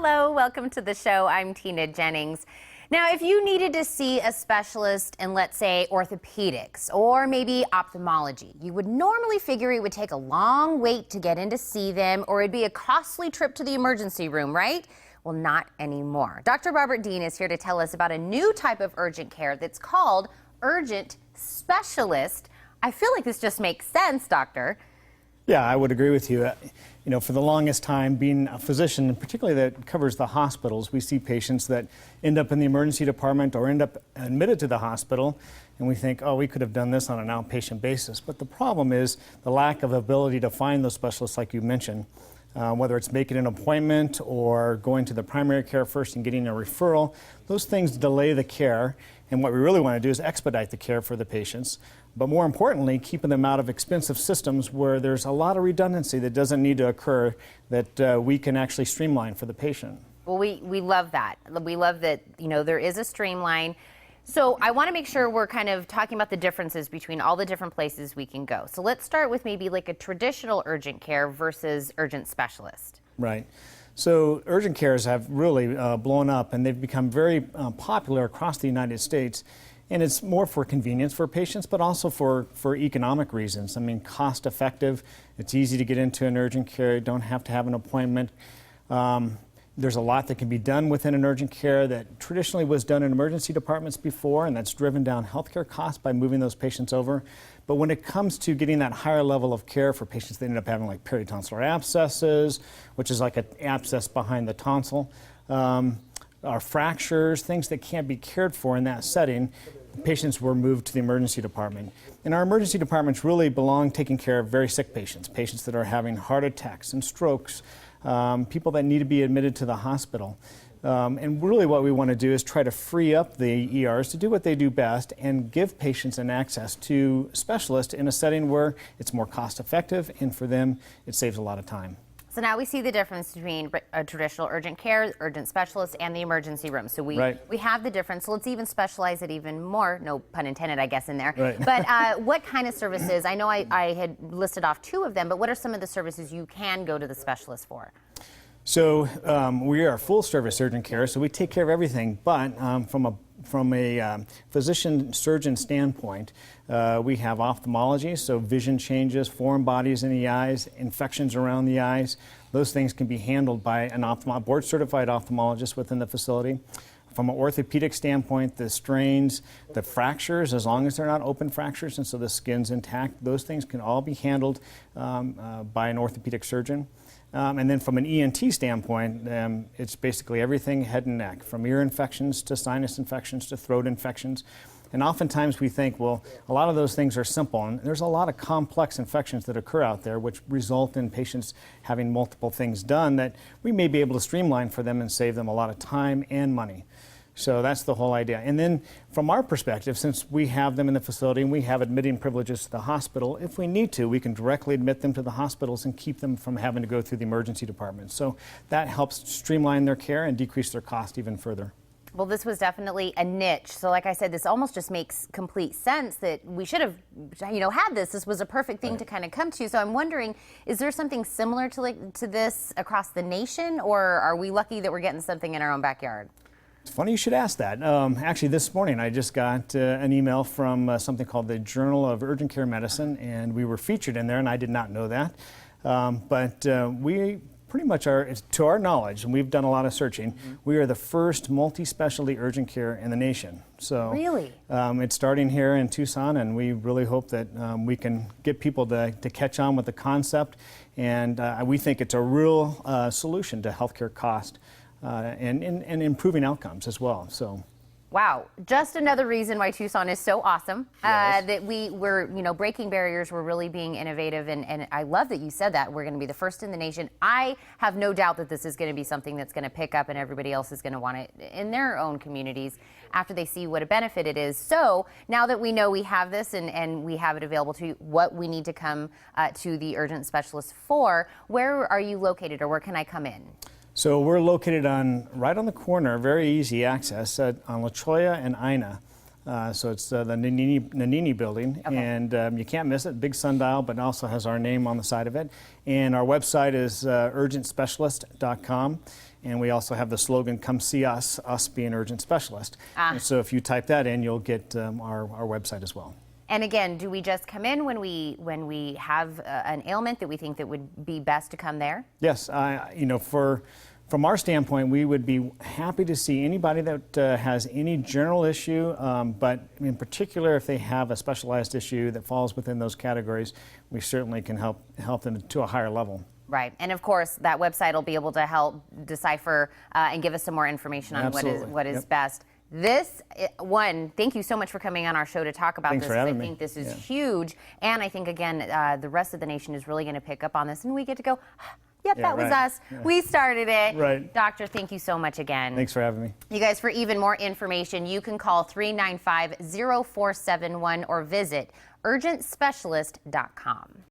Hello, welcome to the show. I'm Tina Jennings. Now, if you needed to see a specialist in, let's say, orthopedics or maybe ophthalmology, you would normally figure it would take a long wait to get in to see them, or it'd be a costly trip to the emergency room, right? Well, not anymore. Dr. Robert Dean is here to tell us about a new type of urgent care that's called urgent specialist. I feel like this just makes sense, doctor. Yeah, I would agree with you. For the longest time, being a physician, and particularly that covers the hospitals, we see patients that end up in the emergency department or end up admitted to the hospital, and we think, oh, we could have done this on an outpatient basis. But the problem is the lack of ability to find those specialists, like you mentioned, whether it's making an appointment or going to the primary care first and getting a referral. Those things delay the care, and what we really want to do is expedite the care for the patients. But more importantly, keeping them out of expensive systems where there's a lot of redundancy that doesn't need to occur, that we can actually streamline for the patient. Well, we love that. We love that, there is a streamline. So I want to make sure we're kind of talking about the differences between all the different places we can go. So let's start with maybe like a traditional urgent care versus urgent specialist. Right. So urgent cares have really blown up, and they've become very popular across the United States. And it's more for convenience for patients, but also for economic reasons. I mean, cost effective. It's easy to get into an urgent care. You don't have to have an appointment. There's a lot that can be done within an urgent care that traditionally was done in emergency departments before, and that's driven down healthcare costs by moving those patients over. But when it comes to getting that higher level of care for patients that end up having like peritonsillar abscesses, which is like an abscess behind the tonsil, or fractures, things that can't be cared for in that setting, patients were moved to the emergency department. And our emergency departments really belong taking care of very sick patients, patients that are having heart attacks and strokes, people that need to be admitted to the hospital. And really what we want to do is try to free up the ERs to do what they do best and give patients an access to specialists in a setting where it's more cost effective, and for them it saves a lot of time. So now we see the difference between a traditional urgent care, urgent specialist, and the emergency room. So we have the difference. So let's even specialize it even more. No pun intended, I guess, in there. Right. But what kind of services? I know I had listed off two of them, but what are some of the services you can go to the specialist for? So we are full service urgent care, so we take care of everything. But from a physician surgeon standpoint, we have ophthalmology, so vision changes, foreign bodies in the eyes, infections around the eyes. Those things can be handled by an board certified ophthalmologist within the facility. From an orthopedic standpoint, the strains, the fractures, as long as they're not open fractures and so the skin's intact, those things can all be handled by an orthopedic surgeon. And then from an ENT standpoint, it's basically everything head and neck, from ear infections to sinus infections to throat infections. And oftentimes we think, well, a lot of those things are simple, and there's a lot of complex infections that occur out there which result in patients having multiple things done that we may be able to streamline for them and save them a lot of time and money. So that's the whole idea. And then from our perspective, since we have them in the facility and we have admitting privileges to the hospital, if we need to, we can directly admit them to the hospitals and keep them from having to go through the emergency department. So that helps streamline their care and decrease their cost even further. Well, this was definitely a niche. So like I said, this almost just makes complete sense that we should have, had this. This was a perfect thing to kind of come to. So I'm wondering, is there something similar to this across the nation, or are we lucky that we're getting something in our own backyard? It's funny you should ask that. Actually, this morning I just got an email from something called the Journal of Urgent Care Medicine, and we were featured in there, and I did not know that. But we pretty much are, to our knowledge, and we've done a lot of searching, we are the first multi-specialty urgent care in the nation. So really? It's starting here in Tucson, and we really hope that we can get people to catch on with the concept, and we think it's a real solution to healthcare cost. And improving outcomes as well. So, wow, just another reason why Tucson is so awesome. Yes. That we're breaking barriers. We're really being innovative, and I love that you said that we're going to be the first in the nation. I have no doubt that this is going to be something that's going to pick up, and everybody else is going to want it in their own communities after they see what a benefit it is. So now that we know we have this and we have it available to you, what we need to come to the urgent specialist for, where are you located, or where can I come in? So we're located right on the corner, very easy access on La Cholla and Ina. So it's the Nannini building, and you can't miss it. Big sundial, but it also has our name on the side of it. And our website is urgentspecialist.com. And we also have the slogan, "Come see us," us being urgent specialist. And so if you type that in, you'll get our website as well. And again, do we just come in when we have an ailment that we think that would be best to come there? Yes, you know, from our standpoint, we would be happy to see anybody that has any general issue, but in particular, if they have a specialized issue that falls within those categories, we certainly can help them to a higher level. Right, and of course, that website will be able to help decipher and give us some more information on what is best. Thank you so much for coming on our show to talk about Thanks this. for having me. I think this is huge, and I think, again, the rest of the nation is really going to pick up on this, and we get to go, yep, that was us. Yeah. We started it. Right. Doctor, thank you so much again. Thanks for having me. You guys, for even more information, you can call 395-0471 or visit urgentspecialist.com.